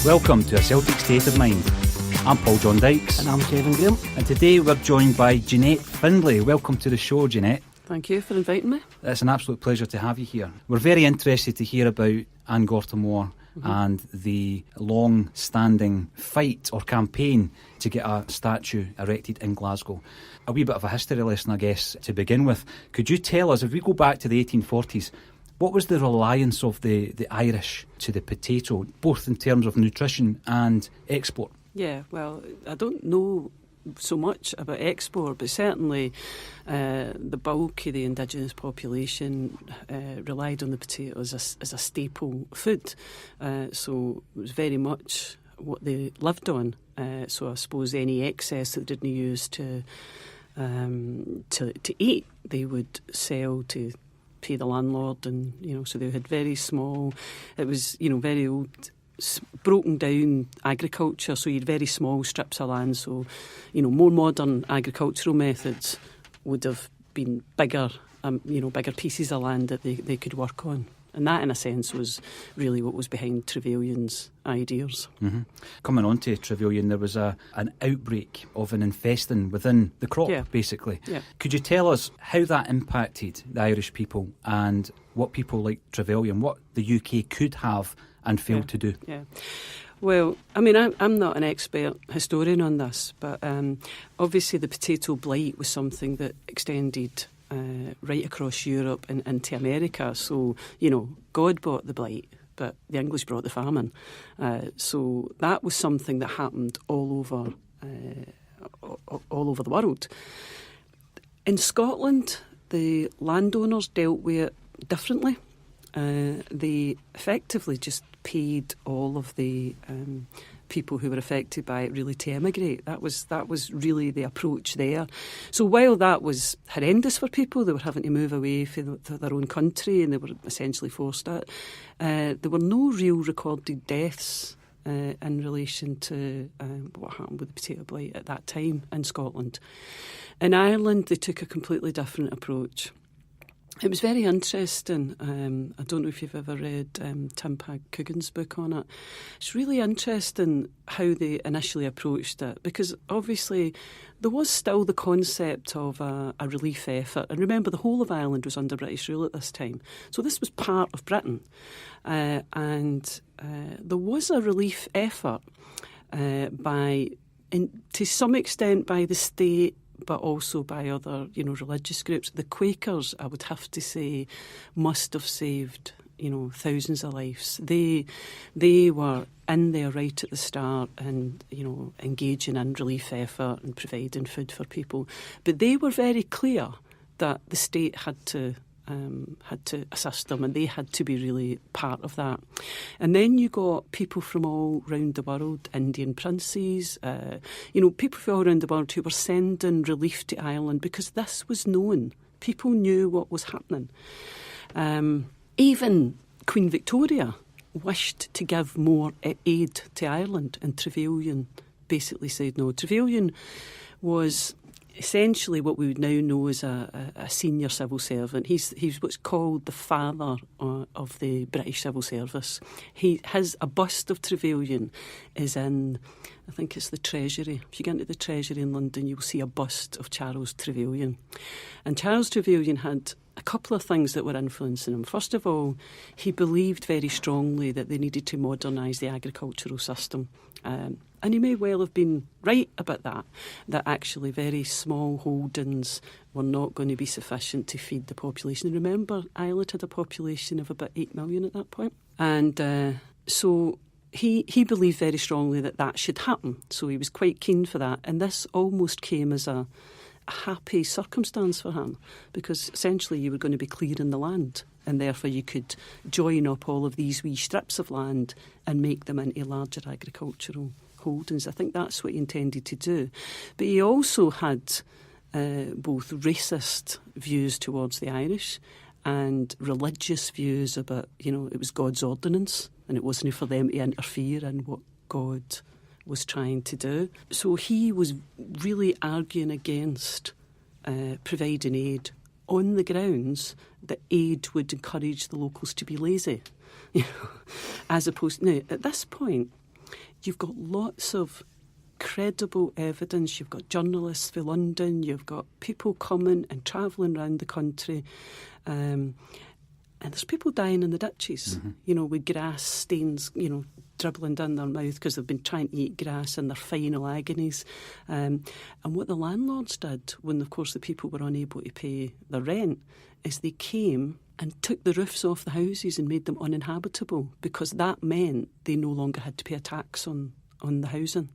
Welcome to A Celtic State of Mind. I'm Paul John Dykes. And I'm Kevin Graham. And today we're joined by Jeanette Findlay. Welcome to the show, Jeanette. Thank you for inviting me. It's an absolute pleasure to have you here. We're very interested to hear about An Gorta Mór and the long-standing fight or campaign to get a statue erected in Glasgow. A wee bit of a history lesson, I guess, to begin with. Could you tell us, if we go back to the 1840s, what was the reliance of the Irish to the potato, both in terms of nutrition and export? Yeah, well, I don't know so much about export, but certainly the bulk of the indigenous population relied on the potato as a staple food. So it was very much what they lived on. So I suppose any excess that they didn't use to eat, they would sell to pay the landlord, and so they had very small. It was very old, broken down agriculture. So you had very small strips of land. So more modern agricultural methods would have been bigger, bigger pieces of land that they could work on. And that, in a sense, was really what was behind Trevelyan's ideas. Mm-hmm. Coming on to Trevelyan, there was an outbreak of an infesting within the crop, basically. Yeah. Could you tell us how that impacted the Irish people and what people like Trevelyan, what the UK could have and failed to do? Yeah. Well, I mean, I'm not an expert historian on this, but obviously the potato blight was something that extended right across Europe and into America. So, God brought the blight, but the English brought the famine. So that was something that happened all over the world. In Scotland, the landowners dealt with it differently. They effectively just paid all of the people who were affected by it really to emigrate. That was really the approach there. So while that was horrendous for people, they were having to move away from their own country and they were essentially forced out, there were no real recorded deaths in relation to what happened with the potato blight at that time in Scotland. In Ireland, they took a completely different approach. It was very interesting. I don't know if you've ever read Tim Coogan's book on it. It's really interesting how they initially approached it, because obviously there was still the concept of a relief effort. And remember, the whole of Ireland was under British rule at this time. So this was part of Britain. And there was a relief effort to some extent by the state, but also by other, religious groups. The Quakers, I would have to say, must have saved, thousands of lives. They were in there right at the start and, engaging in relief effort and providing food for people. But they were very clear that the state had to assist them, and they had to be really part of that. And then you got people from all around the world, Indian princes, people from all around the world who were sending relief to Ireland because this was known. People knew what was happening. Even Queen Victoria wished to give more aid to Ireland, and Trevelyan basically said no. Trevelyan was essentially what we would now know as a senior civil servant. He's what's called the father of the British civil service. A bust of Trevelyan is in, I think it's the Treasury. If you get into the Treasury in London, you will see a bust of Charles Trevelyan. And Charles Trevelyan had a couple of things that were influencing him. First of all, he believed very strongly that they needed to modernise the agricultural system. And he may well have been right about that actually very small holdings were not going to be sufficient to feed the population. And remember, Ireland had a population of about 8 million at that point. And so he believed very strongly that should happen. So he was quite keen for that. And this almost came as a a happy circumstance for him, because essentially you were going to be clearing the land, and therefore you could join up all of these wee strips of land and make them into larger agricultural holdings. I think that's what he intended to do. But he also had both racist views towards the Irish and religious views about, it was God's ordinance and it wasn't for them to interfere in what God was trying to do. So he was really arguing against providing aid on the grounds that aid would encourage the locals to be lazy. As opposed, now, at this point, you've got lots of credible evidence. You've got journalists for London, you've got people coming and travelling around the country, and there's people dying in the ditches, with grass stains, dribbling down their mouth because they've been trying to eat grass in their final agonies. And what the landlords did when, of course, the people were unable to pay their rent is they came and took the roofs off the houses and made them uninhabitable, because that meant they no longer had to pay a tax on the housing.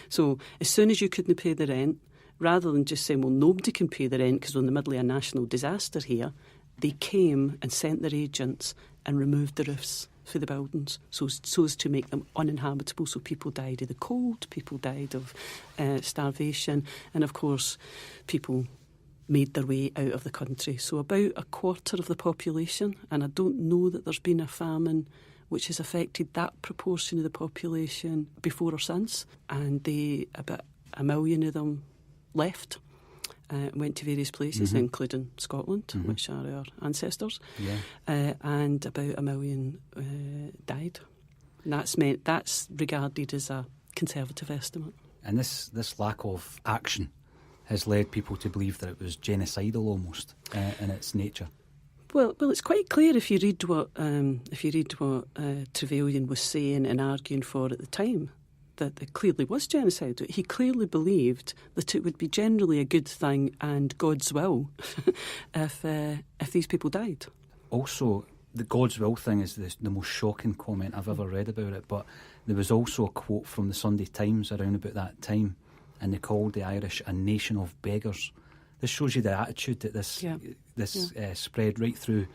So as soon as you couldn't pay the rent, rather than just saying, well, nobody can pay the rent because we're in the middle of a national disaster here, they came and sent their agents and removed the roofs for the buildings so as to make them uninhabitable. So people died of the cold, people died of starvation, and of course people made their way out of the country. So about a quarter of the population, and I don't know that there's been a famine which has affected that proportion of the population before or since, and about 1 million of them left. Went to various places, including Scotland, which are our ancestors, and about 1 million died. And that's regarded as a conservative estimate. And this lack of action has led people to believe that it was genocidal almost in its nature. Well, it's quite clear if you read what Trevelyan was saying and arguing for at the time, that it clearly was genocide. He clearly believed that it would be generally a good thing and God's will if these people died. Also, the God's will thing is the most shocking comment I've ever read about it, but there was also a quote from the Sunday Times around about that time, and they called the Irish a nation of beggars. This shows you the attitude that this spread right through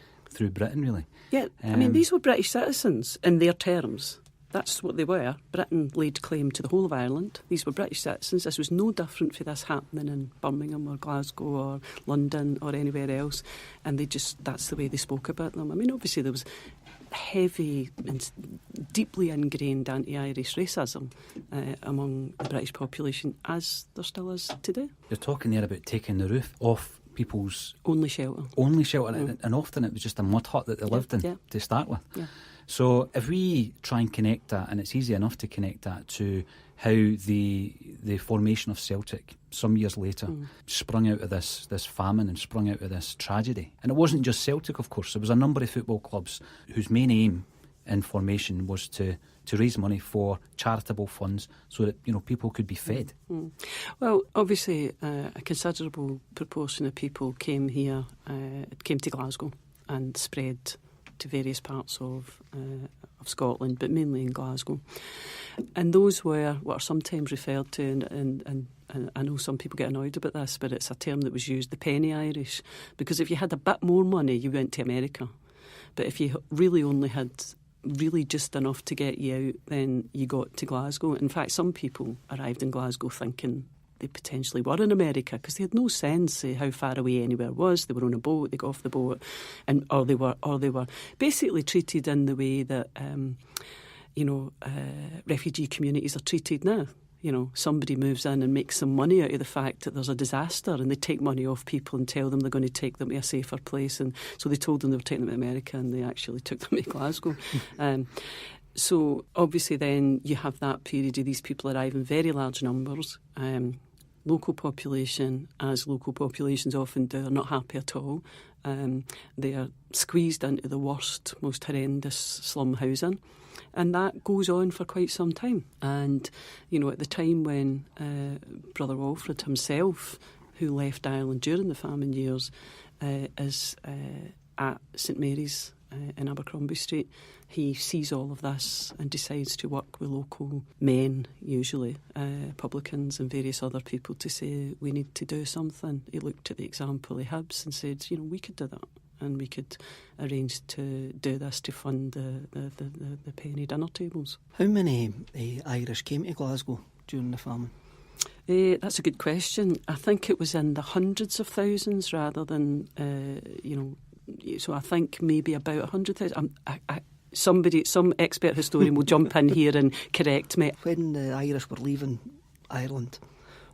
Britain, really. Yeah, I mean, these were British citizens in their terms. That's what they were. Britain laid claim to the whole of Ireland. These were British citizens. This was no different for this happening in Birmingham or Glasgow or London or anywhere else. And that's the way they spoke about them. I mean, obviously there was heavy and deeply ingrained anti-Irish racism among the British population, as there still is today. You're talking there about taking the roof off people's... Only shelter. And often it was just a mud hut that they lived in to start with. Yeah. So if we try and connect that, and it's easy enough to connect that to how the formation of Celtic some years later sprung out of this famine and sprung out of this tragedy. And it wasn't just Celtic, of course. There was a number of football clubs whose main aim in formation was to raise money for charitable funds so that people could be fed. Well, obviously a considerable proportion of people came to Glasgow and spread to various parts of Scotland, but mainly in Glasgow. And those were what are sometimes referred to, and I know some people get annoyed about this, but it's a term that was used, the penny Irish, because if you had a bit more money, you went to America. But if you really only had really just enough to get you out, then you got to Glasgow. In fact, some people arrived in Glasgow thinking they potentially were in America because they had no sense of how far away anywhere was. They were on a boat, they got off the boat, or they were basically treated in the way that refugee communities are treated now. Somebody moves in and makes some money out of the fact that there's a disaster, and they take money off people and tell them they're going to take them to a safer place. And so they told them they were taking them to America, and they actually took them to Glasgow. So obviously then you have that period of these people arrive in very large numbers. Local population, as local populations often do, are not happy at all. They are squeezed into the worst, most horrendous slum housing. And that goes on for quite some time. And, at the time when Brother Walfrid himself, who left Ireland during the famine years, is at St Mary's in Abercrombie Street. He sees all of this and decides to work with local men, usually publicans and various other people, to say we need to do something. He looked at the example of Hibs and said, we could do that. And we could arrange to do this to fund the penny dinner tables. How many Irish came to Glasgow during the famine? That's a good question. I think it was in the hundreds of thousands rather than, so I think maybe about 100,000. Some expert historian will jump in here and correct me. When the Irish were leaving Ireland,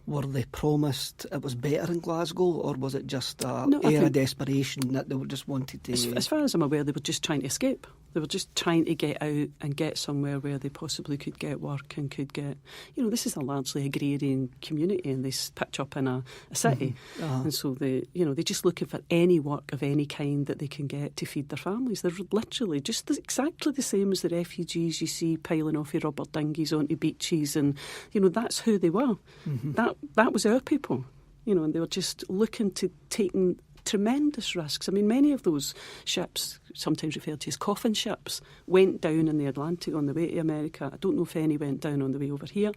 were they promised it was better in Glasgow, or was it just an air of desperation that they just wanted to... As far as I'm aware, they were just trying to escape. They were just trying to get out and get somewhere where they possibly could get work and could get... this is a largely agrarian community, and they pitch up in a city. Mm-hmm. Uh-huh. And so they're just looking for any work of any kind that they can get to feed their families. They're literally just exactly the same as the refugees you see piling off your rubber dinghies onto beaches, and, that's who they were. Mm-hmm. That was our people, and they were just looking to taking tremendous risks. I mean, many of those ships, sometimes referred to as coffin ships, went down in the Atlantic on the way to America. I don't know if any went down on the way over here.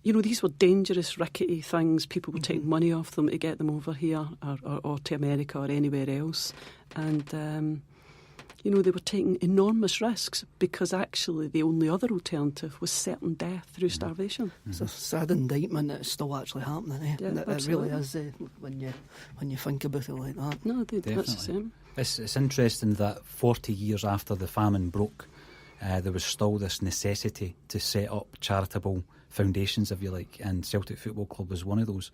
These were dangerous, rickety things. People were taking money off them to get them over here or to America or anywhere else. And they were taking enormous risks because actually the only other alternative was certain death through starvation. It's a sad indictment that it's still actually happening. Yeah, it really is when you think about it like that. No, that's the same. It's interesting that 40 years after the famine broke, there was still this necessity to set up charitable foundations, if you like, and Celtic Football Club was one of those.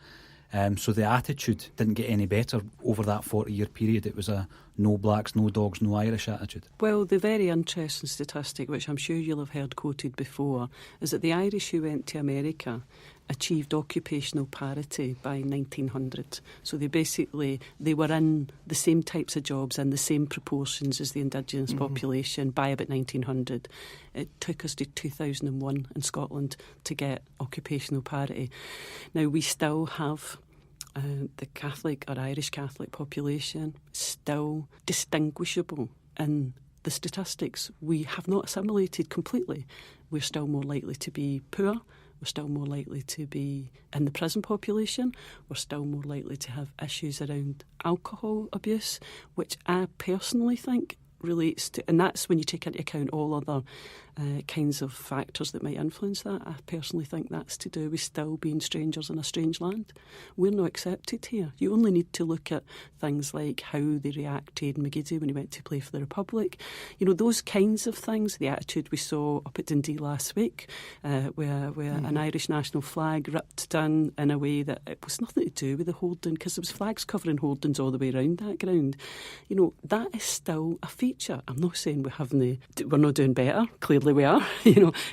So the attitude didn't get any better over that 40-year period. It was a no blacks, no dogs, no Irish attitude. Well, the very interesting statistic, which I'm sure you'll have heard quoted before, is that the Irish who went to America achieved occupational parity by 1900. So they were in the same types of jobs in the same proportions as the indigenous population by about 1900. It took us to 2001 in Scotland to get occupational parity. Now, we still have the Catholic or Irish Catholic population still distinguishable in the statistics. We have not assimilated completely. We're still more likely to be poor. We're still more likely to be in the prison population. We're still more likely to have issues around alcohol abuse, which I personally think relates to, and that's when you take into account all other kinds of factors that might influence that. I personally think that's to do with still being strangers in a strange land. We're not accepted here. You only need to look at things like how they reacted McGeady when he went to play for the Republic. Those kinds of things, the attitude we saw up at Dundee last week, where an Irish national flag ripped down in a way that it was nothing to do with the hoarding, because there was flags covering hoardings all the way around that ground. That is still a feature. I'm not saying we're not doing better. Clearly we are.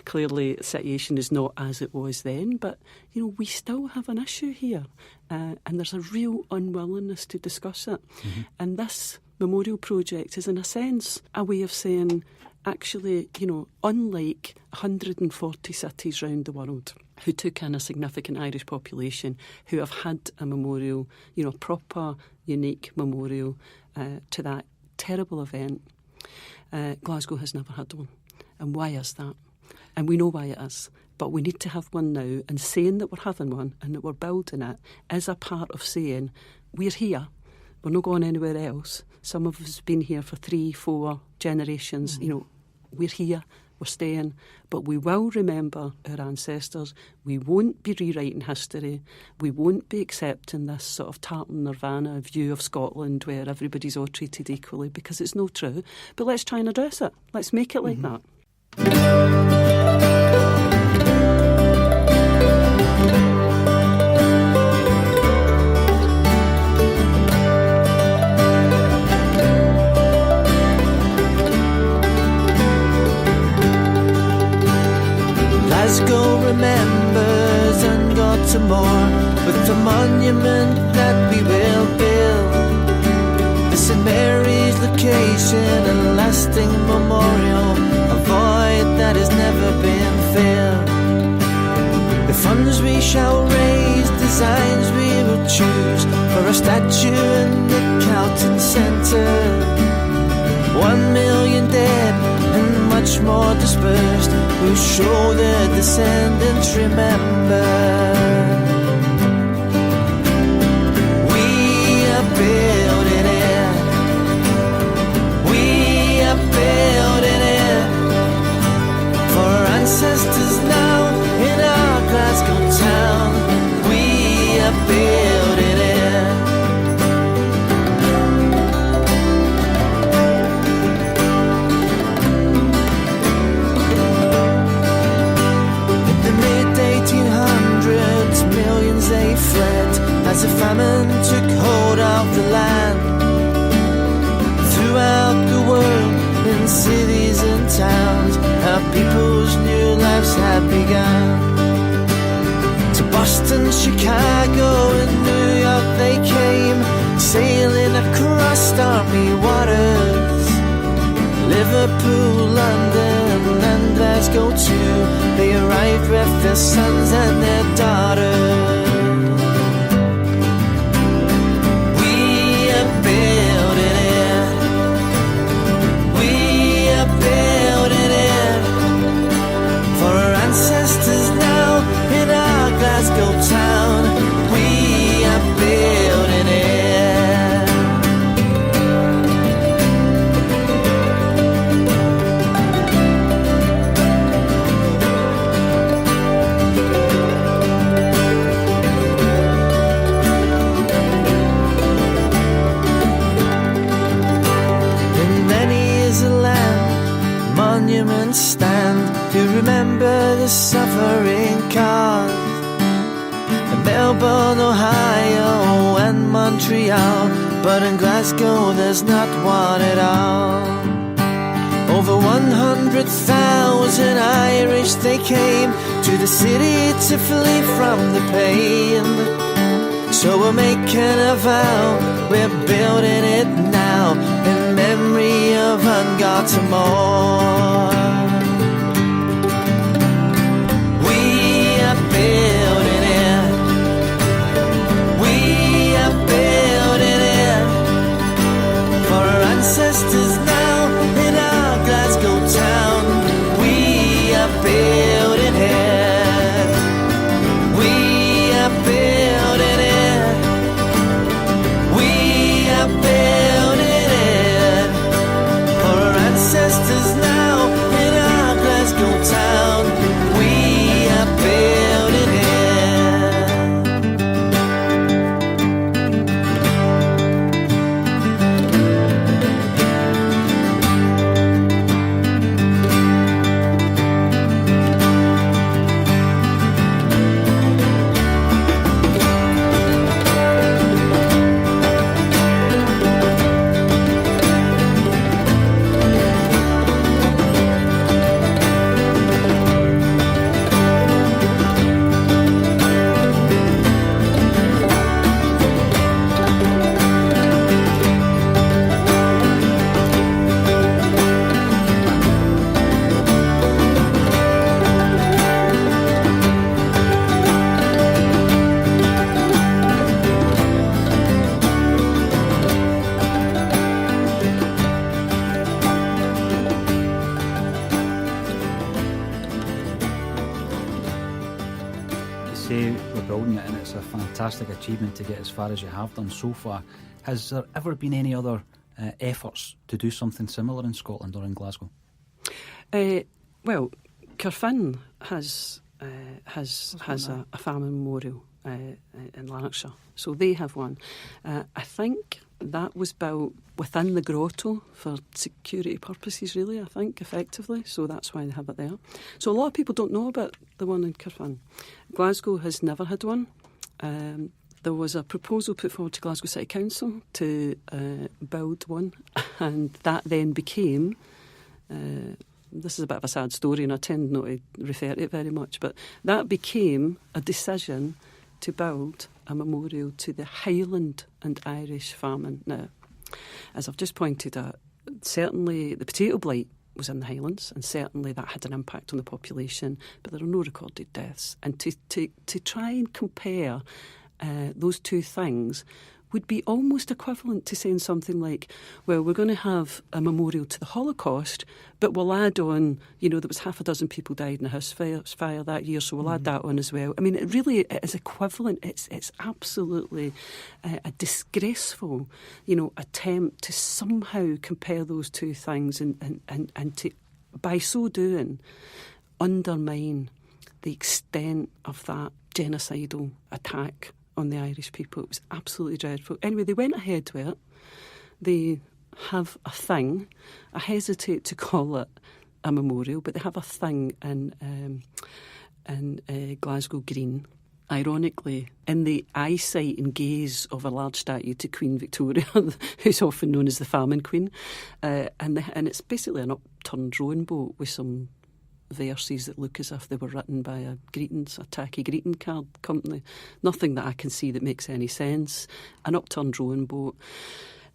Clearly the situation is not as it was then, but we still have an issue here, and there's a real unwillingness to discuss it. And this memorial project is, in a sense, a way of saying, actually, unlike 140 cities around the world who took in a significant Irish population, who have had a memorial, a proper, unique memorial to that terrible event, Glasgow has never had one. And why is that? And we know why it is. But we need to have one now, and saying that we're having one and that we're building it is a part of saying we're here, we're not going anywhere else. Some of us have been here for 3-4 generations. We're here, we're staying, but we will remember our ancestors. We won't be rewriting history. We won't be accepting this sort of tartan nirvana view of Scotland where everybody's all treated equally, because it's not true. But let's try and address it. Let's make it like that. Glasgow remembers An Gorta Mór with the monument that we will build. The St Mary's location, a lasting memorial, a void that has never been filled. The funds we shall raise, designs we will choose for a statue in the Calton Centre. 1 million dead and much more dispersed, who show their descendants remember. We are building it. We are building it for our ancestors now in our Glasgow town. We are building it. Millions they fled as the famine took hold of the land. Throughout the world, in cities and towns, our people's new lives had begun. To Boston, Chicago and New York they came, sailing across stormy waters. Liverpool, London and Glasgow too, they arrived with their sons and their daughters. We are building it. We are building it for our ancestors now in our Glasgow town. We are building it. Monuments stand to remember the suffering caused in Melbourne, Ohio and Montreal, but in Glasgow there's not one at all. Over 100,000 Irish they came to the city to flee from the pain. So we're making a vow, we're building it now in memory of An Gorta Mór. We are building it. We are building it for our ancestors now in our Glasgow town. We are building it. We are building it. We are building it for our ancestors now in our Glasgow town. We are building it. Fantastic achievement to get as far as you have done so far. Has there ever been any other efforts to do something similar in Scotland or in Glasgow? Well, Carfin has a famine memorial in Lanarkshire, so they have one. I think that was built within the grotto for security purposes, really, I think, effectively, so that's why they have it there. So a lot of people don't know about the one in Carfin. Glasgow has never had one. There was a proposal put forward to Glasgow City Council to build one, and that then became, this is a bit of a sad story and I tend not to refer to it very much, but that became a decision to build a memorial to the Highland and Irish famine. Now, as I've just pointed out, certainly the potato blight was in the Highlands, and certainly that had an impact on the population, but there are no recorded deaths. And to try and compare those two things would be almost equivalent to saying something like, well, we're going to have a memorial to the Holocaust, but we'll add on, there was 6 people died in a house fire that year, so we'll add that on as well. I mean, it really is equivalent. It's absolutely a disgraceful, attempt to somehow compare those two things and to, by so doing, undermine the extent of that genocidal attack on the Irish people. It was absolutely dreadful. Anyway, they went ahead with it. They have a thing. I hesitate to call it a memorial, but they have a thing in Glasgow Green. Ironically, in the eyesight and gaze of a large statue to Queen Victoria, who's often known as the Famine Queen, and it's basically an upturned rowing boat with some verses that look as if they were written by a tacky greeting card company. Nothing that I can see that makes any sense. An upturned rowing boat.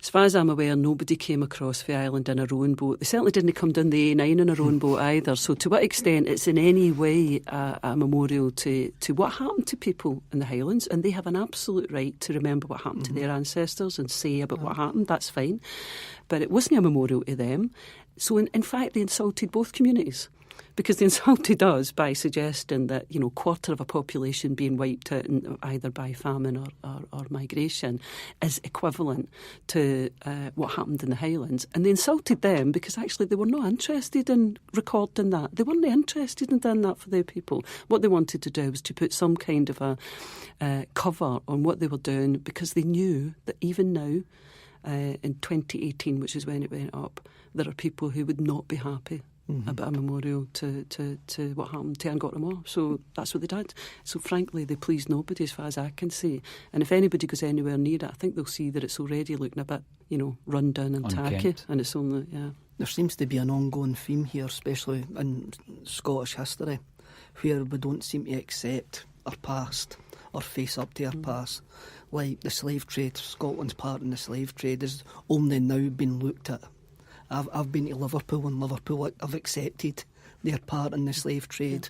As far as I'm aware, nobody came across the island in a rowing boat. They certainly didn't come down the A9 in a rowing boat either. So to what extent it's in any way a memorial to what happened to people in the Highlands, and they have an absolute right to remember what happened to their ancestors and say about what happened, that's fine. But it wasn't a memorial to them. So in fact, they insulted both communities. Because they insulted us by suggesting that, quarter of a population being wiped out either by famine or migration is equivalent to what happened in the Highlands. And they insulted them because actually they were not interested in recording that. They weren't interested in doing that for their people. What they wanted to do was to put some kind of a cover on what they were doing, because they knew that even now, in 2018, which is when it went up, there are people who would not be happy about a memorial to what happened to An Gorta Mór. So that's what they did. So frankly, they pleased nobody as far as I can see. And if anybody goes anywhere near it, I think they'll see that it's already looking a bit, run down and tacky. And it's only, There seems to be an ongoing theme here, especially in Scottish history, where we don't seem to accept our past or face up to our past. Like the slave trade, Scotland's part in the slave trade is only now being looked at. I've been to Liverpool, and Liverpool have accepted their part in the slave trade.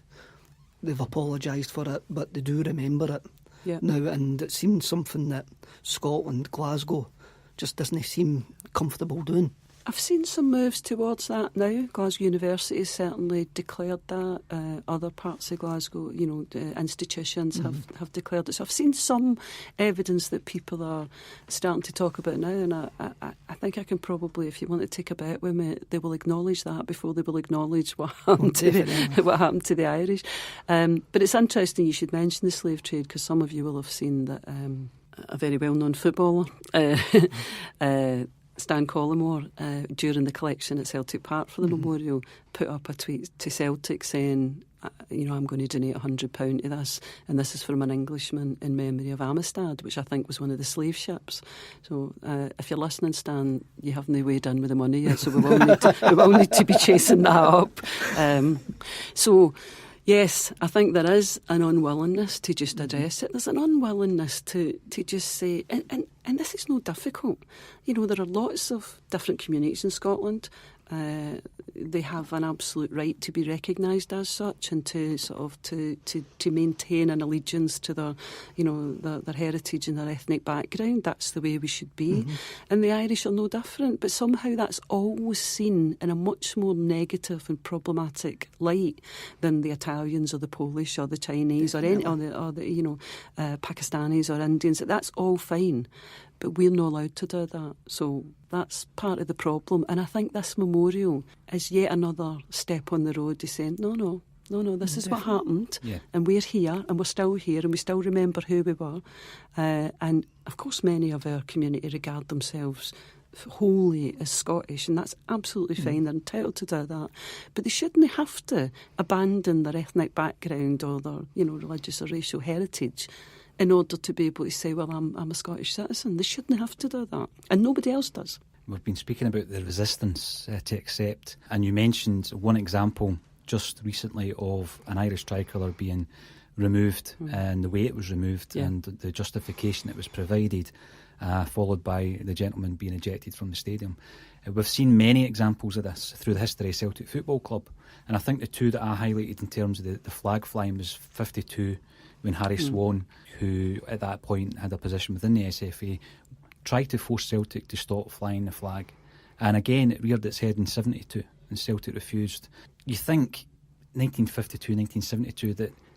They've apologised for it, but they do remember it now, and it seems something that Scotland, Glasgow, just doesn't seem comfortable doing. I've seen some moves towards that now. Glasgow University has certainly declared that. Other parts of Glasgow, institutions have declared it. So I've seen some evidence that people are starting to talk about now, and I think I can probably, if you want to take a bet with me, they will acknowledge that before they will acknowledge what happened to the Irish. But it's interesting you should mention the slave trade, because some of you will have seen that a very well-known footballer, Stan Collymore, during the collection at Celtic Park for the memorial, put up a tweet to Celtic saying, I'm going to donate £100 to this, and this is from an Englishman in memory of Amistad, which I think was one of the slave ships. So if you're listening, Stan, you haven't weighed in with the money yet, so we will need to be chasing that up. Yes, I think there is an unwillingness to just address it. There's an unwillingness to just say, and this is no difficult. There are lots of different communities in Scotland. They have an absolute right to be recognised as such, and to sort of to maintain an allegiance to their heritage and their ethnic background. That's the way we should be. And the Irish are no different, but somehow that's always seen in a much more negative and problematic light than the Italians or the Polish or the Chinese or the Pakistanis or Indians. That's all fine. But we're not allowed to do that. So that's part of the problem. And I think this memorial is yet another step on the road to saying, no, this is what happened. Yeah. And we're here, and we're still here, and we still remember who we were. And, of course, many of our community regard themselves wholly as Scottish, and that's absolutely fine. They're entitled to do that. But they shouldn't have to abandon their ethnic background or their, religious or racial heritage in order to be able to say, well, I'm a Scottish citizen. They shouldn't have to do that. And nobody else does. We've been speaking about the resistance to accept, and you mentioned one example just recently of an Irish tricolour being removed and the way it was removed and the justification that was provided, followed by the gentleman being ejected from the stadium. We've seen many examples of this through the history of Celtic Football Club, and I think the two that I highlighted in terms of the flag flying was 52, when Harry Swan, who at that point had a position within the SFA, tried to force Celtic to stop flying the flag. And again, it reared its head in 72, and Celtic refused. You think 1952, 1972,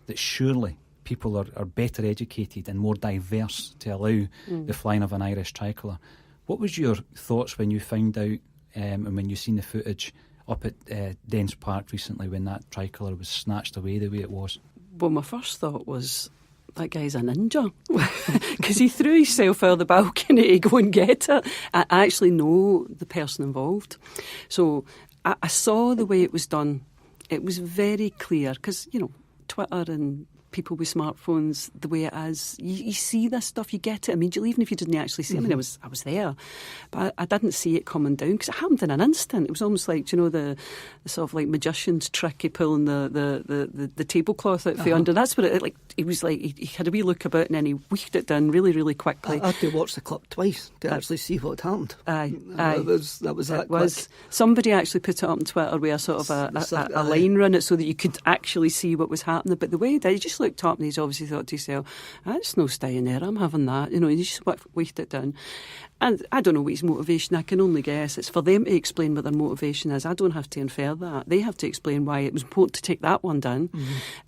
that surely people are better educated and more diverse to allow the flying of an Irish tricolour. What was your thoughts when you found out and when you seen the footage up at Dens Park recently when that tricolour was snatched away the way it was? Well, my first thought was, that guy's a ninja, because he threw himself out of the balcony to go and get it. I actually know the person involved. So I saw the way it was done. It was very clear, because, you know, Twitter and people with smartphones, the way it is, you see this stuff, you get it immediately, even if you didn't actually see it. I mean, I was there, but I didn't see it coming down, because it happened in an instant. It was almost like, you know, the sort of like magician's trick of pulling the tablecloth out from under. That's what it like. It was like he had a wee look about, and then he weaved it down really, really quickly. I had to watch the clip twice to actually see what happened. Aye. That was that quick. Somebody actually put it up on Twitter with a sort of a line run it so that you could actually see what was happening. But the way he did, he just looked up and he's obviously thought to himself, that's no staying there, I'm having that. You know, he just weighed it down. And I don't know what his motivation, I can only guess. It's for them to explain what their motivation is. I don't have to infer that. They have to explain why it was important to take that one down.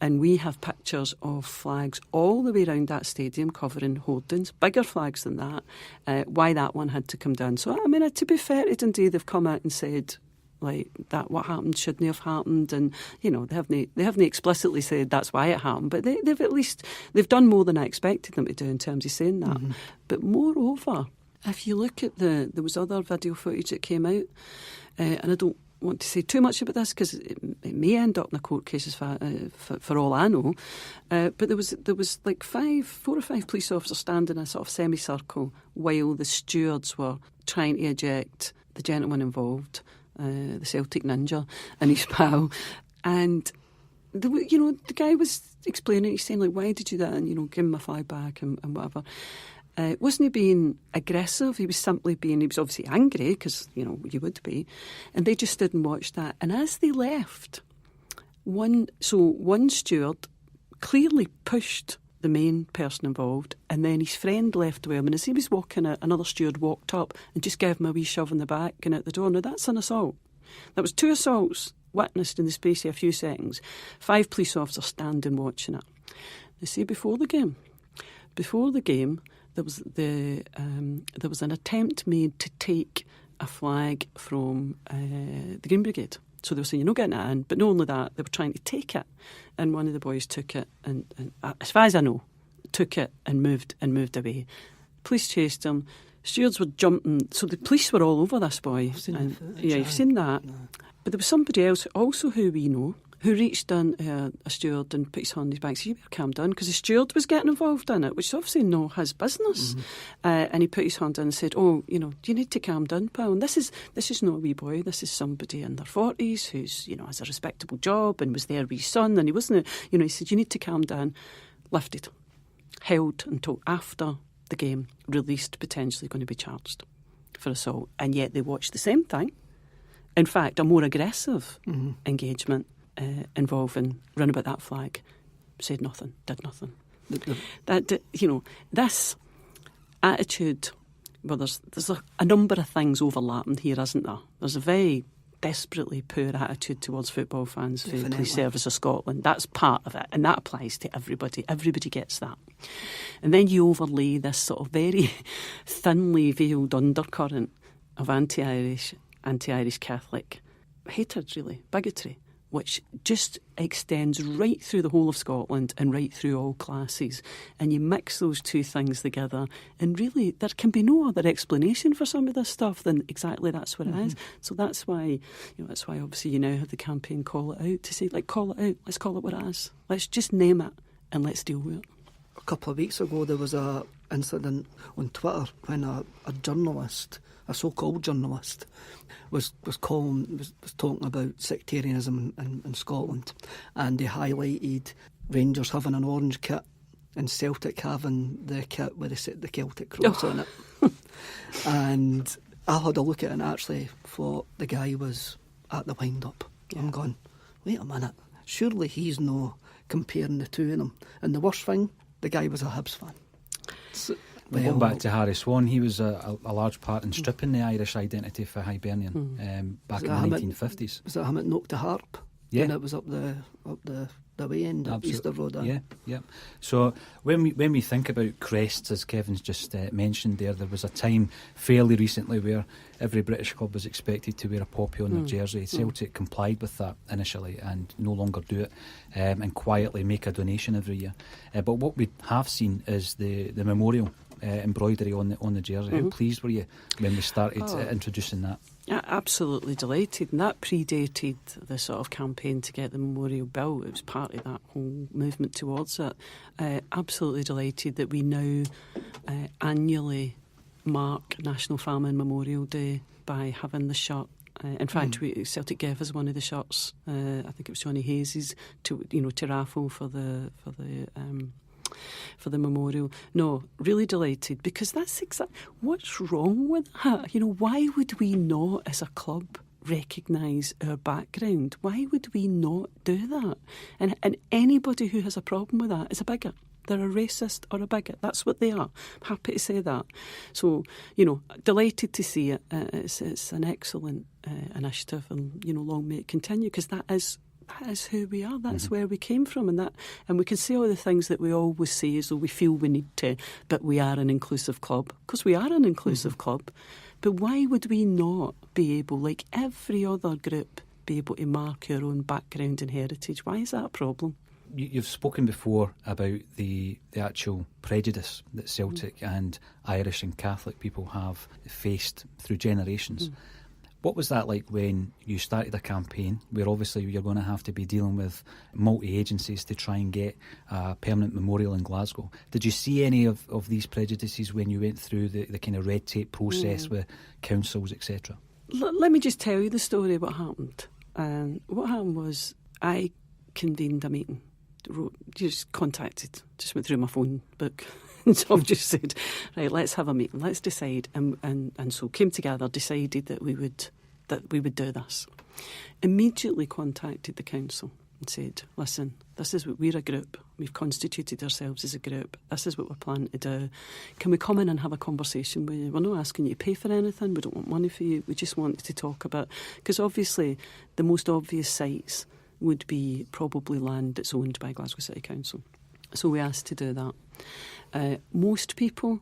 And we have pictures of flags all the way around that stadium covering hoardings, bigger flags than that, why that one had to come down. So, I mean, to be fair to Dundee, they've come out and said, like, that what happened shouldn't have happened, and you know, they haven't explicitly said that's why it happened, but they've done more than I expected them to do in terms of saying that. But moreover, if you look at there was other video footage that came out, and I don't want to say too much about this because it may end up in a court case for all I know, but there was like 4 or 5 police officers standing in a sort of semicircle while the stewards were trying to eject the gentleman involved, the Celtic ninja and his pal, and the guy was explaining, he's saying, like, why did you do that, and, you know, give him my flag back and whatever. Wasn't he being aggressive? He was obviously angry, because, you know, you would be, and they just didn't watch that. And as they left, one steward clearly pushed the main person involved, and then his friend left with him, and as he was walking out, another steward walked up and just gave him a wee shove in the back and out the door. Now that's an assault. That was 2 assaults witnessed in the space of a few seconds. 5 police officers standing watching it. You see, before the game, there was an attempt made to take a flag from the Green Brigade. So they were saying, you're not getting it in, but not only that, they were trying to take it, and one of the boys took it, and as far as I know, took it and moved away. Police chased him. Stewards were jumping, so the police were all over this boy. You've seen that. No. But there was somebody else also who we know who reached down a steward and put his hand on his back and said, you better calm down, because the steward was getting involved in it, which is obviously not his business. And he put his hand down and said, do you need to calm down, pal? And this is not a wee boy, this is somebody in their 40s who's, you know, has a respectable job and was there with his son, and he wasn't, you know, he said, you need to calm down. Lifted, held until after the game, released, potentially going to be charged for assault. And yet they watched the same thing. In fact, a more aggressive engagement involving run about that flag, said nothing, did nothing. This attitude, well, there's a number of things overlapping here, isn't there? There's a very desperately poor attitude towards football fans for the Police Service of Scotland. That's part of it, and that applies to everybody. Everybody gets that. And then you overlay this sort of very thinly veiled undercurrent of anti-Irish Catholic hatred, really, bigotry, which just extends right through the whole of Scotland and right through all classes. And you mix those two things together, and really there can be no other explanation for some of this stuff than exactly that's what it is. So that's why obviously you now have the campaign Call It Out, to say, like, call it out, let's call it what it is. Let's just name it and let's deal with it. A couple of weeks ago there was an incident on Twitter when a journalist, a so-called journalist, was talking about sectarianism in Scotland, and they highlighted Rangers having an orange kit and Celtic having the kit with the Celtic cross on it. And I had a look at it and actually thought the guy was at the wind-up. Yeah. I'm going, wait a minute, surely he's no comparing the two of them. And the worst thing, the guy was a Hibs fan. So, Going back to Harry Swan, he was a large part in stripping the Irish identity for Hibernian back in the 1950s. Was that him that knocked the harp? Yeah. And it was up the way end of Easter Road. Yeah. So when we think about crests, as Kevin's just mentioned there was a time fairly recently where every British club was expected to wear a poppy on their jersey. Celtic complied with that initially and no longer do it, and quietly make a donation every year. But what we have seen is the memorial embroidery on the jersey. How pleased were you when we started introducing that? Yeah, absolutely delighted, and that predated the sort of campaign to get the memorial built. It was part of that whole movement towards it. Absolutely delighted that we now annually mark National Famine Memorial Day by having the shirt. In fact, Celtic gave us one of the shirts. I think it was Johnny Hayes's to raffle for the memorial. No, really delighted, because that's what's wrong with that. Why would we not, as a club, recognise our background? Why would we not do that? And anybody who has a problem with that is a bigot. They're a racist or a bigot. That's what they are. I'm happy to say that. So, delighted to see it. It's an excellent initiative, and, long may it continue, because that is who we are. That's where we came from, and we can say all the things that we always say as though we feel we need to, but we are an inclusive club, because we are an inclusive club. But why would we not be able, like every other group, be able to mark our own background and heritage? Why is that a problem? You've spoken before about the actual prejudice that Celtic and Irish and Catholic people have faced through generations. What was that like when you started a campaign where obviously you're going to have to be dealing with multi-agencies to try and get a permanent memorial in Glasgow? Did you see any of these prejudices when you went through the kind of red tape process with councils, etc.? Let me just tell you the story of what happened. What happened was I convened a meeting, just went through my phone book. And so I've just said, right, let's have a meeting, let's decide, and so came together, decided that we would do this. Immediately contacted the council and said, listen, this is what we're a group, we've constituted ourselves as a group, this is what we're planning to do. Can we come in and have a conversation with you? We're not asking you to pay for anything, we don't want money for you, we just want to talk about, because obviously the most obvious sites would be probably land that's owned by Glasgow City Council. So we asked to do that. Most people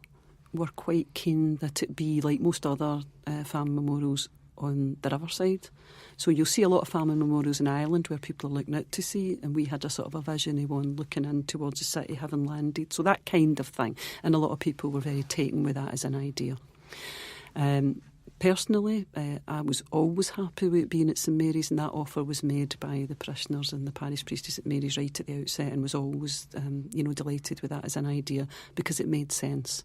were quite keen that it be like most other famine memorials on the riverside. So you'll see a lot of famine memorials in Ireland where people are looking out to sea, and we had a sort of a vision of one looking in towards the city having landed. So that kind of thing. And a lot of people were very taken with that as an idea. Personally, I was always happy with it being at St Mary's, and that offer was made by the parishioners and the parish priestess at Mary's right at the outset, and was always, delighted with that as an idea because it made sense.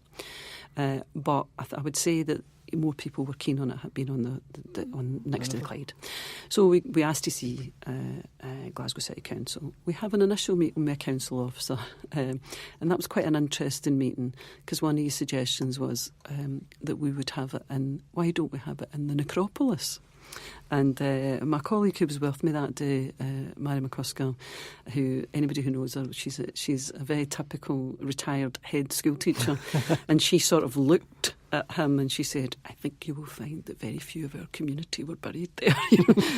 But I would say that more people were keen on it being on next to the Clyde. So we asked to see Glasgow City Council. We have an initial meeting with a council officer, and that was quite an interesting meeting, because one of his suggestions was that we would have it in, why don't we have it in the necropolis? And my colleague who was with me that day, Mary McCusker, who anybody who knows her, she's a very typical retired head school teacher, and she sort of looked at him and she said, I think you will find that very few of our community were buried there.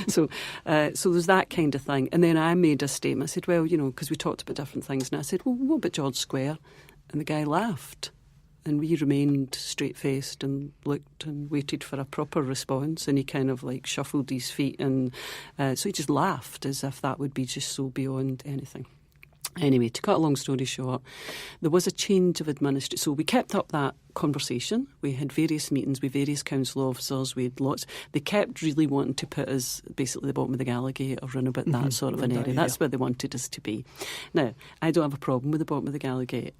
So there's that kind of thing. And then I made a statement. I said, well, because we talked about different things, and I said, well, what about George Square? And the guy laughed. And we remained straight-faced and looked and waited for a proper response, and he kind of like shuffled his feet, and so he just laughed as if that would be just so beyond anything. Anyway, to cut a long story short, there was a change of administration. So we kept up that conversation. We had various meetings with various council officers. We had lots. They kept really wanting to put us basically the bottom of the Gallagate or run about that sort of an area. That's where they wanted us to be. Now, I don't have a problem with the bottom of the Gallagate,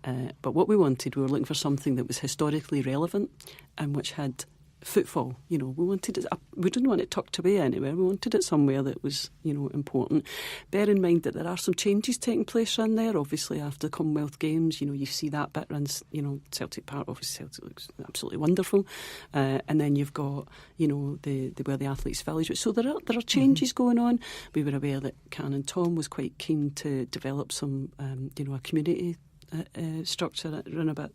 but what we wanted, we were looking for something that was historically relevant and which had footfall. We wanted it. We didn't want it tucked away anywhere. We wanted it somewhere that was, important. Bear in mind that there are some changes taking place around there. Obviously, after the Commonwealth Games, you see that bit runs. Celtic Park. Obviously, Celtic looks absolutely wonderful. And then you've got, the where the Athletes' Village. So there are changes going on. We were aware that Canon Tom was quite keen to develop some, a community structure run about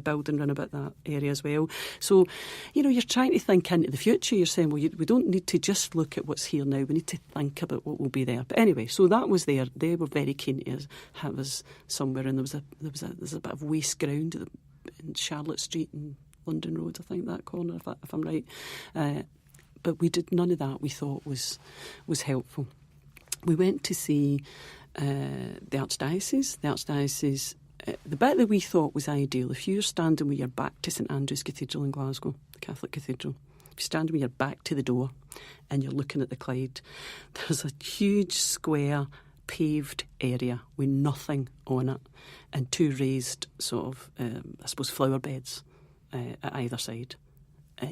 building run about that area as well. So, you're trying to think into the future. You're saying, well, we don't need to just look at what's here now. We need to think about what will be there. But anyway, so that was there. They were very keen to have us somewhere, and there's a bit of waste ground in Charlotte Street and London Road, I think, that corner, if I'm right. But we did none of that. We thought was helpful. We went to see the Archdiocese. The Archdiocese, the bit that we thought was ideal, if you're standing with your back to St Andrew's Cathedral in Glasgow, the Catholic Cathedral, if you're standing with your back to the door and you're looking at the Clyde, there's a huge square paved area with nothing on it and two raised sort of, I suppose, flower beds at either side,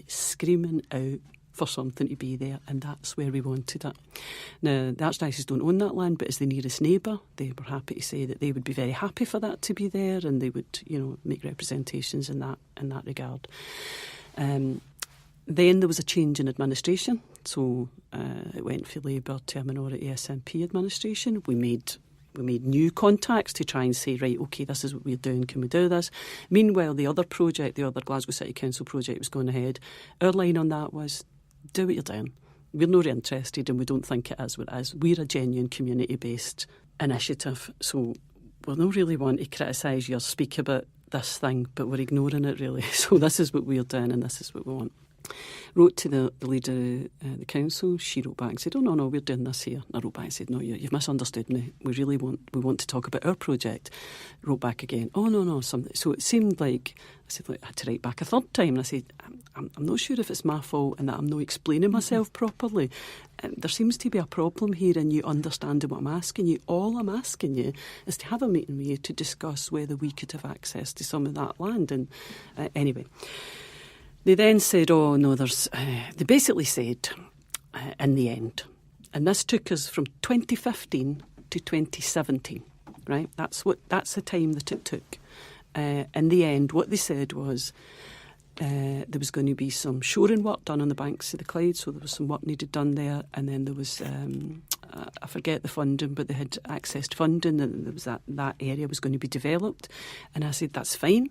screaming out for something to be there, and that's where we wanted it. Now, the Archdiocese don't own that land, but as the nearest neighbour, they were happy to say that they would be very happy for that to be there, and they would, make representations in that regard. Then there was a change in administration, so it went from Labour to a minority SNP administration. We made new contacts to try and say, right, OK, this is what we're doing, can we do this? Meanwhile, the other Glasgow City Council project was going ahead. Our line on that was, do what you're doing. We're not interested and we don't think it is what it is. We're a genuine community-based initiative, so we're not really wanting to criticise you or speak about this thing, but we're ignoring it really. So this is what we're doing and this is what we want. Wrote to the leader of the council. She wrote back and said, oh no, we're doing this here. And I wrote back and said, no, you've misunderstood me. We want to talk about our project. Wrote back again, oh no, something. So it seemed like, I said, look, I had to write back a third time. And I said, I'm not sure if it's my fault and that I'm not explaining myself properly. There seems to be a problem here in you understanding what I'm asking you. All I'm asking you is to have a meeting with you to discuss whether we could have access to some of that land. And anyway, they then said, oh no, they basically said, in the end, and this took us from 2015 to 2017, right? That's the time that it took. In the end, what they said was there was going to be some shoring work done on the banks of the Clyde, so there was some work needed done there, and then there was, I forget the funding, but they had accessed funding, and there was that area was going to be developed. And I said, that's fine.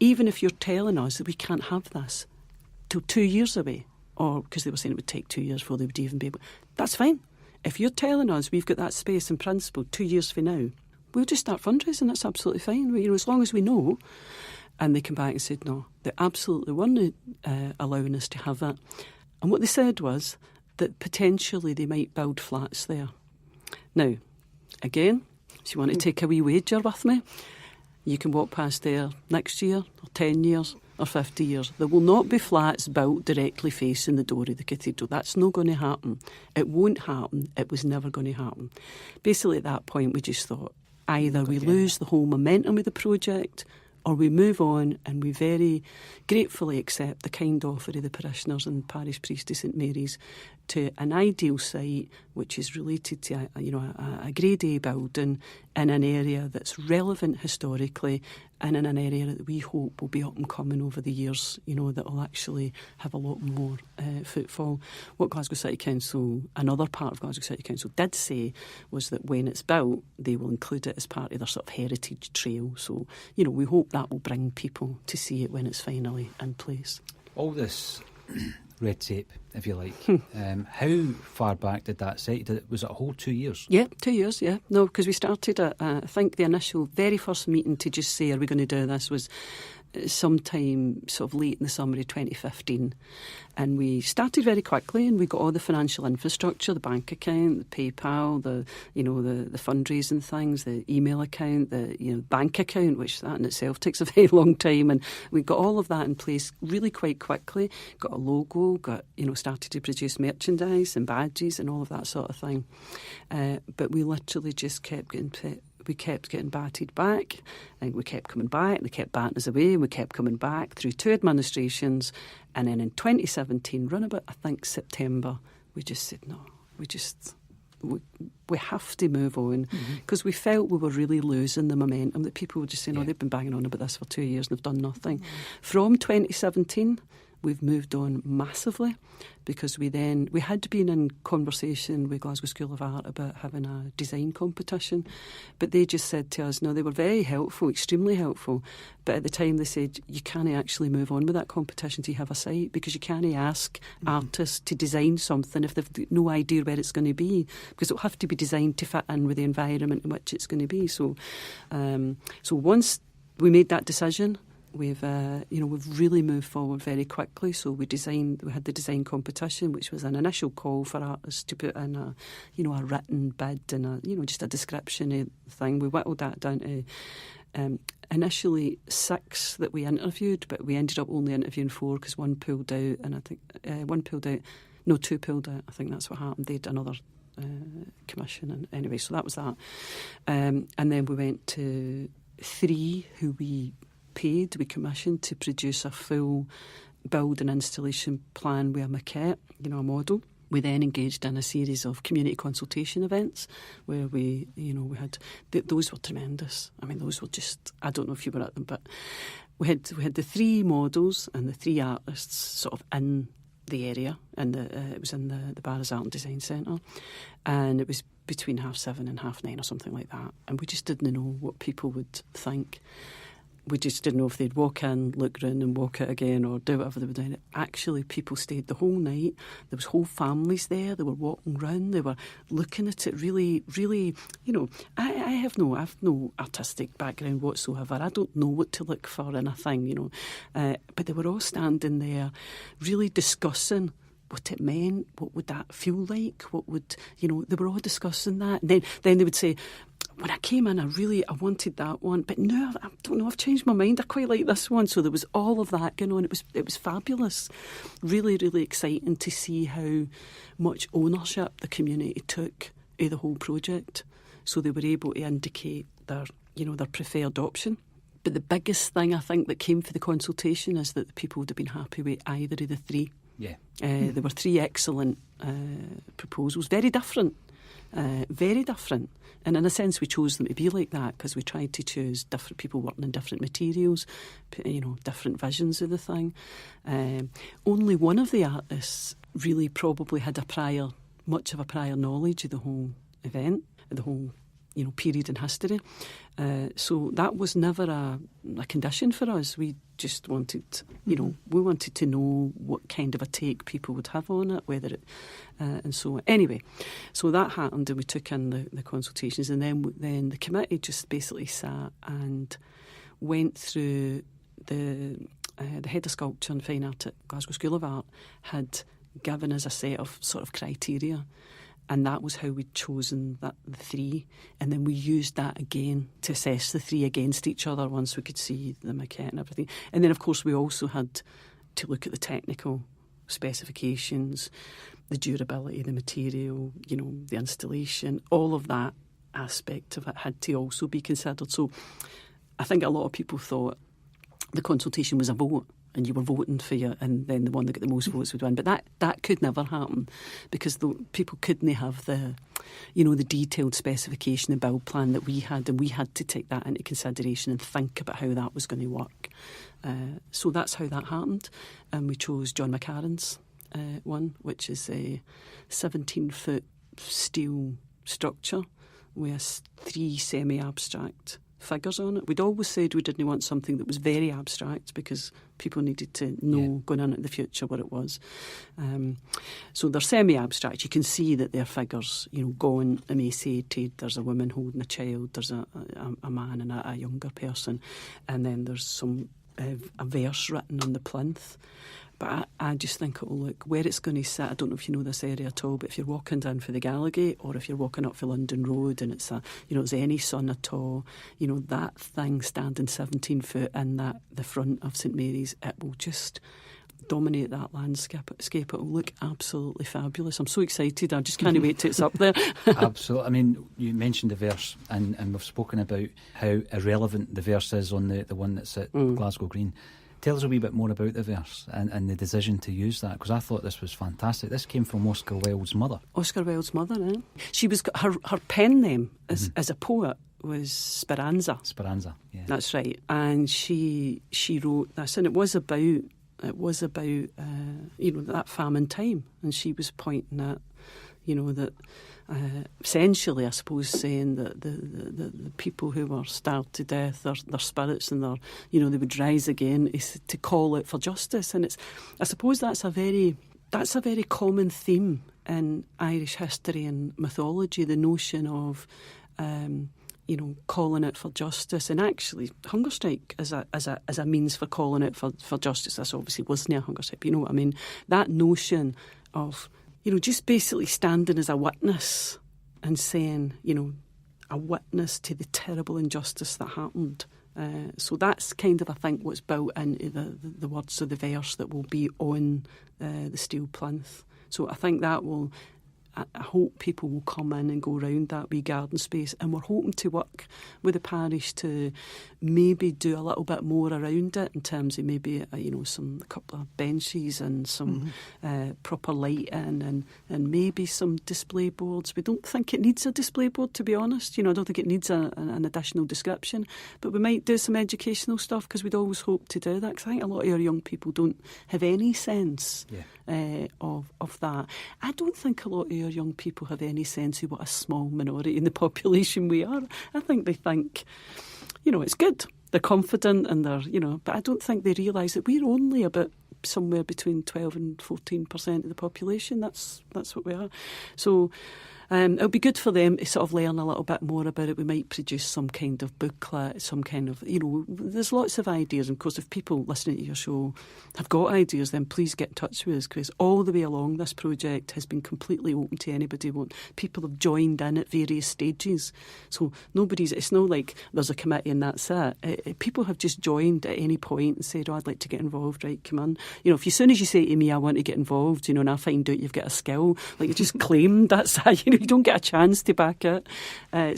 Even if you're telling us that we can't have this till 2 years away, or because they were saying it would take 2 years before they would even be able, that's fine. If you're telling us we've got that space in principle 2 years from now, we'll just start fundraising, that's absolutely fine. As long as we know. And they came back and said, no, they absolutely weren't allowing us to have that. And what they said was that potentially they might build flats there. Now, again, if you want to take a wee wager with me, you can walk past there next year, or 10 years, or 50 years. There will not be flats built directly facing the door of the cathedral. That's not going to happen. It won't happen. It was never going to happen. Basically, at that point, we just thought, either we lose the whole momentum of the project, or we move on and we very gratefully accept the kind offer of the parishioners and parish priest of St Mary's to an ideal site which is related to a Grade A building in an area that's relevant historically and in an area that we hope will be up and coming over the years, that will actually have a lot more footfall. What Glasgow City Council, another part of Glasgow City Council did say was that when it's built, they will include it as part of their sort of heritage trail. So, we hope that will bring people to see it when it's finally in place. All this red tape, if you like. How far back did that site? Was it a whole 2 years? Yeah, 2 years, yeah. No, because we started at, I think the initial, very first meeting to just say, are we going to do this, was sometime sort of late in the summer of 2015. And we started very quickly and we got all the financial infrastructure, the bank account, the PayPal, the fundraising things, the email account, the bank account, which that in itself takes a very long time. And we got all of that in place really quite quickly, got a logo, started to produce merchandise and badges and all of that sort of thing. But we literally just kept getting batted back, and we kept coming back, they kept batting us away, and we kept coming back through 2 administrations, and then in 2017, round about, I think, September, we just said, no, we have to move on, because we felt we were really losing the momentum, that people were just saying, they've been banging on about this for 2 years and they've done nothing. From 2017, we've moved on massively, because we had been in conversation with Glasgow School of Art about having a design competition, but they just said to us, no, they were very helpful, extremely helpful, but at the time they said, you can't actually move on with that competition till you have a site, because you can't ask artists to design something if they've no idea where it's going to be, because it'll have to be designed to fit in with the environment in which it's going to be. So once we made that decision, we've really moved forward very quickly. So we had the design competition, which was an initial call for artists to put in a written bid and just a description of the thing. We whittled that down to initially 6 that we interviewed, but we ended up only interviewing 4 because one pulled out, and I think 2 pulled out. I think that's what happened. They had another commission, and anyway, so that was that. And then we went to 3 who we commissioned to produce a full build and installation plan with a maquette, a model. We then engaged in a series of community consultation events where we had, those were tremendous. I mean, those were just, I don't know if you were at them, but we had the 3 models and the 3 artists sort of in the area, and it was in the Barras Art and Design Centre, and it was between 7:30 and 9:30 or something like that, and we just didn't know what people would think. We just didn't know if they'd walk in, look round and walk out again, or do whatever they were doing. Actually, people stayed the whole night. There was whole families there. They were walking round. They were looking at it really, really, I have no artistic background whatsoever. I don't know what to look for in a thing, but they were all standing there really discussing what it meant, what would that feel like, what would, they were all discussing that. And then they would say, when I came in, I wanted that one, but now I don't know, I've changed my mind. I quite like this one. So there was all of that going on. It was fabulous, really, really exciting to see how much ownership the community took of the whole project. So they were able to indicate their preferred option. But the biggest thing I think that came for the consultation is that the people would have been happy with either of the 3. Yeah, there were 3 excellent proposals, very different. And in a sense we chose them to be like that because we tried to choose different people working in different materials, different visions of the thing. Only one of the artists really probably had much of a prior knowledge of the whole event, the whole period in history. So that was never a condition for us. We just wanted, we wanted to know what kind of a take people would have on it, whether it, and so on. Anyway, so that happened, and we took in the consultations, and then the committee just basically sat and went through the head of sculpture and fine art at Glasgow School of Art had given us a set of sort of criteria. And that was how we'd chosen the 3. And then we used that again to assess the 3 against each other once we could see the maquette and everything. And then, of course, we also had to look at the technical specifications, the durability of the material, the installation. All of that aspect of it had to also be considered. So I think a lot of people thought the consultation was a vote, and you were voting for and then the one that got the most votes would win. But that could never happen because the people couldn't have the detailed specification and build plan that we had, and we had to take that into consideration and think about how that was going to work. So that's how that happened, and we chose John McCarran's one, which is a 17-foot steel structure with 3 semi-abstract figures on it. We'd always said we didn't want something that was very abstract because people needed to know going on in the future what it was. So they're semi-abstract. You can see that they're figures, gone, emaciated. There's a woman holding a child. There's a man and a younger person. And then there's some a verse written on the plinth. But I just think it'll look where it's going to sit. I don't know if you know this area at all, but if you're walking down for the Gallowgate or if you're walking up for London Road and it's it's any sun at all, that thing standing 17 foot in the front of St Mary's, it will just dominate that landscape. It will look absolutely fabulous. I'm so excited. I just can't wait till it's up there. Absolutely. I mean, you mentioned the verse, and we've spoken about how irrelevant the verse is on the one that's at Glasgow Green. Tell us a wee bit more about the verse and the decision to use that, because I thought this was fantastic. This came from Oscar Wilde's mother. Oscar Wilde's mother, eh? She was her pen name as a poet was Speranza. Speranza, yeah. That's right. And she wrote this, and it was about it was about, that famine time. And she was pointing at, that essentially, I suppose, saying that the people who were starved to death, their spirits and they would rise again, is to call out for justice. And I suppose that's a very common theme in Irish history and mythology, the notion of calling out for justice. And actually, hunger strike as a means for calling out for justice. This obviously wasn't a hunger strike, but you know what I mean. That notion of just basically standing as a witness and saying, a witness to the terrible injustice that happened. So that's kind of, I think, what's built into the words of the verse that will be on the steel plinth. So I think that will, I hope people will come in and go around that wee garden space, and we're hoping to work with the parish to maybe do a little bit more around it in terms of maybe a couple of benches and some proper lighting and maybe some display boards. We don't think it needs a display board, to be honest. I don't think it needs an additional description, but we might do some educational stuff because we'd always hope to do that, because I think a lot of our young people don't have any sense of that. I don't think a lot of our young people have any sense of what a small minority in the population we are. I think they think, it's good. They're confident and but I don't think they realise that we're only about somewhere between 12 and 14% of the population. That's what we are. So it'll be good for them to sort of learn a little bit more about it. We might produce some kind of booklet, some kind of, there's lots of ideas. And of course, if people listening to your show have got ideas, then please get in touch with us, because all the way along this project has been completely open to anybody. People have joined in at various stages. So it's not like there's a committee and that's it. People have just joined at any point and said, I'd like to get involved, right, come on. As soon as you say to me, I want to get involved, and I find out you've got a skill, like you just claimed, that's how, you don't get a chance to back it.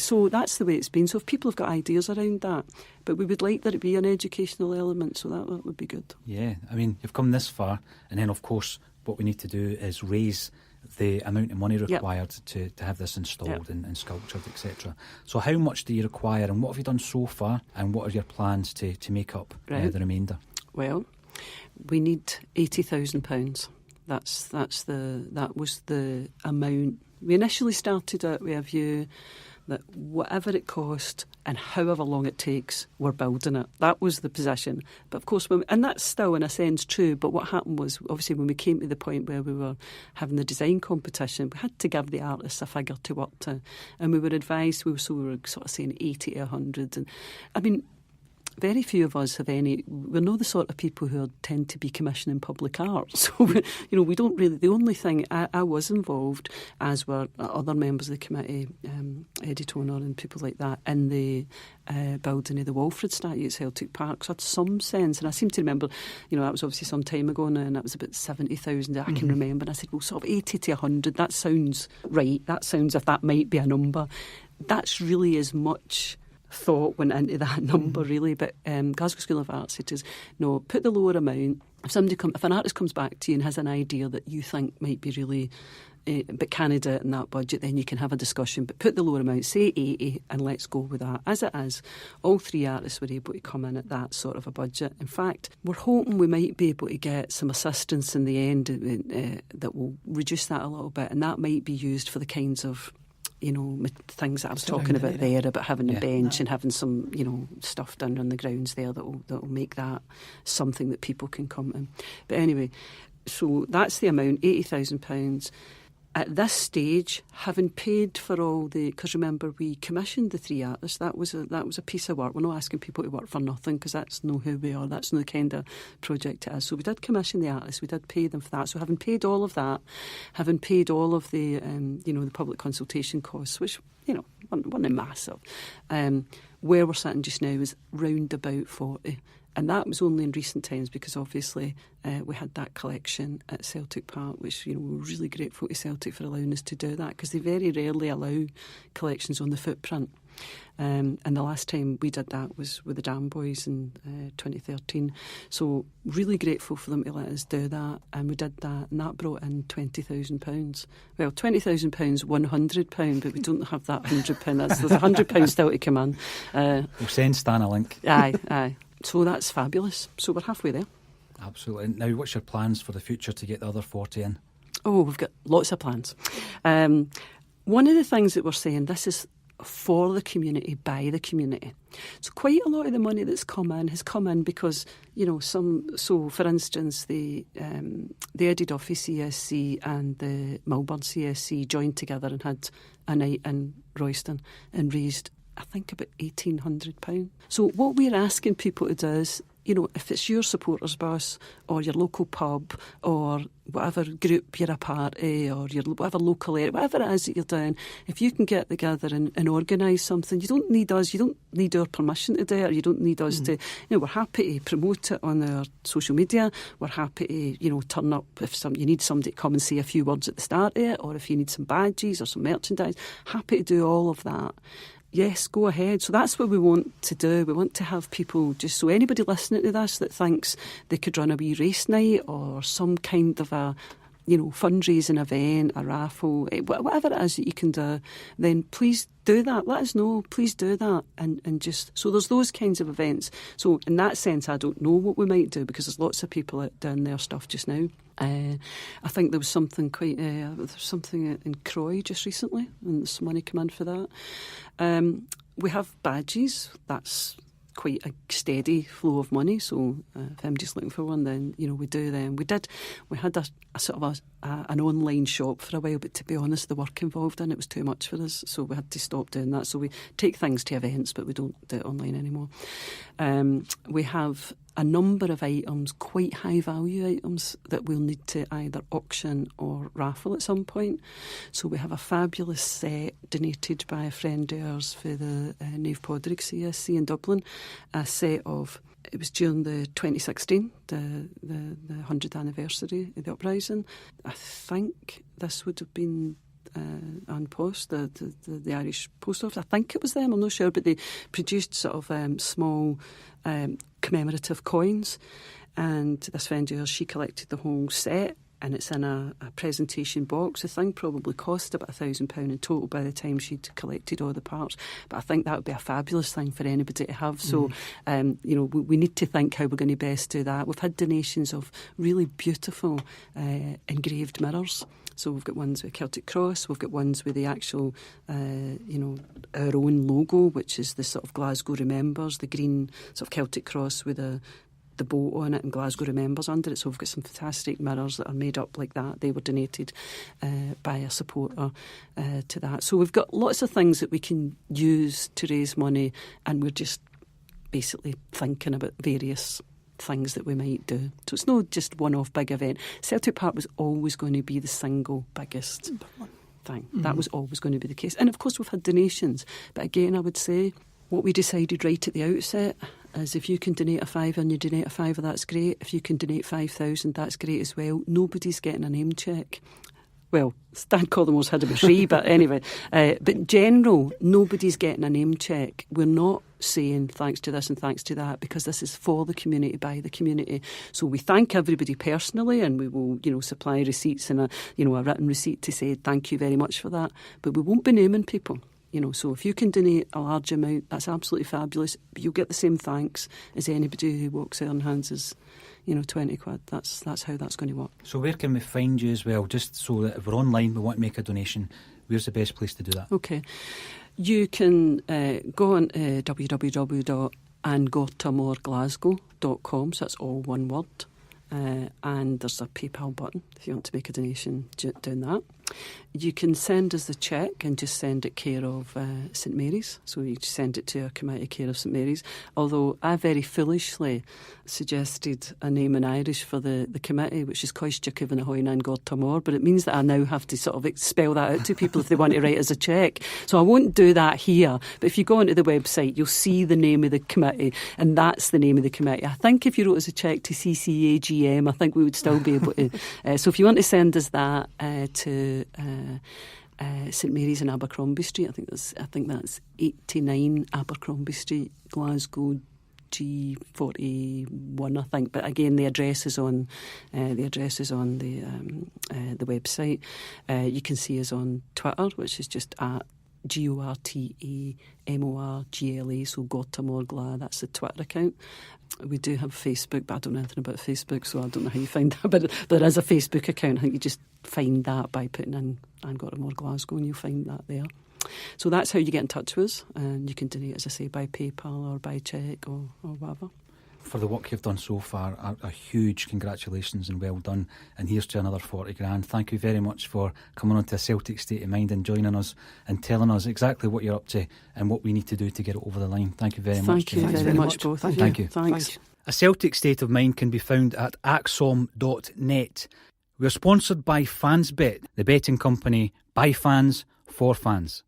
So that's the way it's been. So if people have got ideas around that, but we would like there to be an educational element, so that would be good. Yeah, I mean, you've come this far, and then of course what we need to do is raise the amount of money required to have this installed and sculptured, etc. So how much do you require, and what have you done so far, and what are your plans to make up the remainder? Well, we need £80,000. That was the amount. We initially started out with a view that whatever it cost and however long it takes, we're building it. That was the position. But of course, and that's still in a sense true, but what happened was, obviously, when we came to the point where we were having the design competition, we had to give the artists a figure to work to. And we were advised, we were sort of saying 80 to 100. And I mean, very few of us have any. We're not the sort of people who tend to be commissioning public art. So, we don't really. The only thing I was involved, as were other members of the committee, Eddie Toner and people like that, in the building of the Walfrid statue at Celtic Park. So I had some sense, and I seem to remember, that was obviously some time ago now, and that was about 70,000. I can remember, and I said, well, sort of 80 to 100. That sounds right. That sounds if that might be a number. That's really as much thought went into that number, really. But Glasgow School of Art said to us, no, put the lower amount. If an artist comes back to you and has an idea that you think might be really but can't do it in that budget, then you can have a discussion. But put the lower amount, say 80, and let's go with that. As it is, all three artists were able to come in at that sort of a budget. In fact, we're hoping we might be able to get some assistance in the end that will reduce that a little bit, and that might be used for the kinds of things that I was talking about there, about having a bench and having some, stuff done on the grounds there that will make that something that people can come in. But anyway, so that's the amount, £80,000. At this stage, having paid for all because remember, we commissioned the three artists. That was a piece of work. We're not asking people to work for nothing, because that's not who we are. That's not the kind of project it is. So we did commission the artists. We did pay them for that. So having paid all of that, having paid all of the the public consultation costs, which weren't massive. Where we're sitting just now is round about 40. And that was only in recent times, because obviously we had that collection at Celtic Park, which, we're really grateful to Celtic for allowing us to do that, because they very rarely allow collections on the footprint. And the last time we did that was with the Dam Boys in 2013. So really grateful for them to let us do that. And we did that, and that brought in £20,000. Well, £20,000, £100, but we don't have that £100. There's £100 still to come in. We'll send Stan a link. Aye. So that's fabulous. So we're halfway there. Absolutely. Now, what's your plans for the future to get the other 40 in? Oh, we've got lots of plans. One of the things that we're saying, this is for the community, by the community. So quite a lot of the money that's come in has come in because, so for instance, the Eddie-Duffy CSC and the Milburn CSC joined together and had a night in Royston and raised, I think, about £1,800. So what we're asking people to do is, if it's your supporters bus or your local pub or whatever group you're a part of or your whatever local area, whatever it is that you're doing, if you can get together and organise something, you don't need us, you don't need our permission to do it, or you don't need us to, we're happy to promote it on our social media, we're happy to, turn up if you need somebody to come and say a few words at the start of it, or if you need some badges or some merchandise, happy to do all of that. Yes, go ahead. So that's what we want to do. We want to have people, just so anybody listening to this that thinks they could run a wee race night or some kind of a, fundraising event, a raffle, whatever it is that you can do, then please do that. Let us know. Please do that. And just, so there's those kinds of events. So in that sense, I don't know what we might do because there's lots of people out doing their stuff just now. I think there was something in Croy just recently, and there's some money come in for that. We have badges. That's quite a steady flow of money. So if I'm just looking for one, then we do them. We had a sort of an online shop for a while, but to be honest, the work involved in it was too much for us, so we had to stop doing that. So we take things to events, but we don't do it online anymore. We have a number of items, quite high value items, that we'll need to either auction or raffle at some point. So we have a fabulous set donated by a friend of ours for the Nave Podrick CSC in Dublin, a set of, it was during the 2016, the 100th anniversary of the uprising. I think this would have been An Post, the Irish Post Office. I think it was them, I'm not sure, but they produced sort of small commemorative coins, and this friend of yours, she collected the whole set, and it's in a presentation box. The thing probably cost about £1,000 in total by the time she'd collected all the parts, but I think that would be a fabulous thing for anybody to have. So we need to think how we're going to best do that. We've had donations of really beautiful engraved mirrors. So we've got ones with Celtic Cross, we've got ones with the actual, our own logo, which is the sort of Glasgow Remembers, the green sort of Celtic Cross with the boat on it and Glasgow Remembers under it. So we've got some fantastic mirrors that are made up like that. They were donated by a supporter to that. So we've got lots of things that we can use to raise money, and we're just basically thinking about various things that we might do. So it's not just one-off big event. Celtic Park was always going to be the single biggest thing. That was always going to be the case. And of course we've had donations, but again I would say what we decided right at the outset is if you can donate a £5 and you donate a £5, that's great. If you can donate 5,000, that's great as well. Nobody's getting a name check. Well, An Gorta Mór's had to be free, but anyway. But in general, nobody's getting a name check. We're not saying thanks to this and thanks to that, because this is for the community, by the community. So we thank everybody personally, and we will, supply receipts and a written receipt to say thank you very much for that. But we won't be naming people. So if you can donate a large amount, that's absolutely fabulous. But you'll get the same thanks as anybody who walks out and hands us, 20 quid. That's how that's going to work. So where can we find you as well? Just so that if we're online, we want to make a donation, where's the best place to do that? Okay. You can go on www.angortamorglasgow.com, so that's all one word. And there's a PayPal button if you want to make a donation doing that. You can send us the cheque and just send it care of St Mary's. So you just send it to our committee care of St Mary's. Although I very foolishly suggested a name in Irish for the committee, which is Coistic An Gorta Mór, but it means that I now have to sort of spell that out to people if they want to write us a cheque. So I won't do that here. But if you go onto the website, you'll see the name of the committee, and that's the name of the committee. I think if you wrote us a cheque to CCAGM, I think we would still be able to. So if you want to send us that to St Mary's in Abercrombie Street, I think that's 89 Abercrombie Street, Glasgow, G41, I think. But again, the address is on the website. You can see us on Twitter, which is just at GortaMorGla, so Gorta Mór Gla, that's the Twitter account. We do have Facebook, but I don't know anything about Facebook, so I don't know how you find that. But there is a Facebook account. I think you just find that by putting in An Gorta Mór Glasgow, and you'll find that there. So that's how you get in touch with us, and you can donate, as I say, by PayPal or by cheque or whatever. For the work you've done so far, a huge congratulations and well done. And here's to another 40 grand. Thank you very much for coming on to A Celtic State of Mind and joining us and telling us exactly what you're up to and what we need to do to get it over the line. Thank you very much. Thank you very much, both of you. Thank you. Thanks. A Celtic State of Mind can be found at axom.net. We're sponsored by Fansbet, the betting company by fans for fans.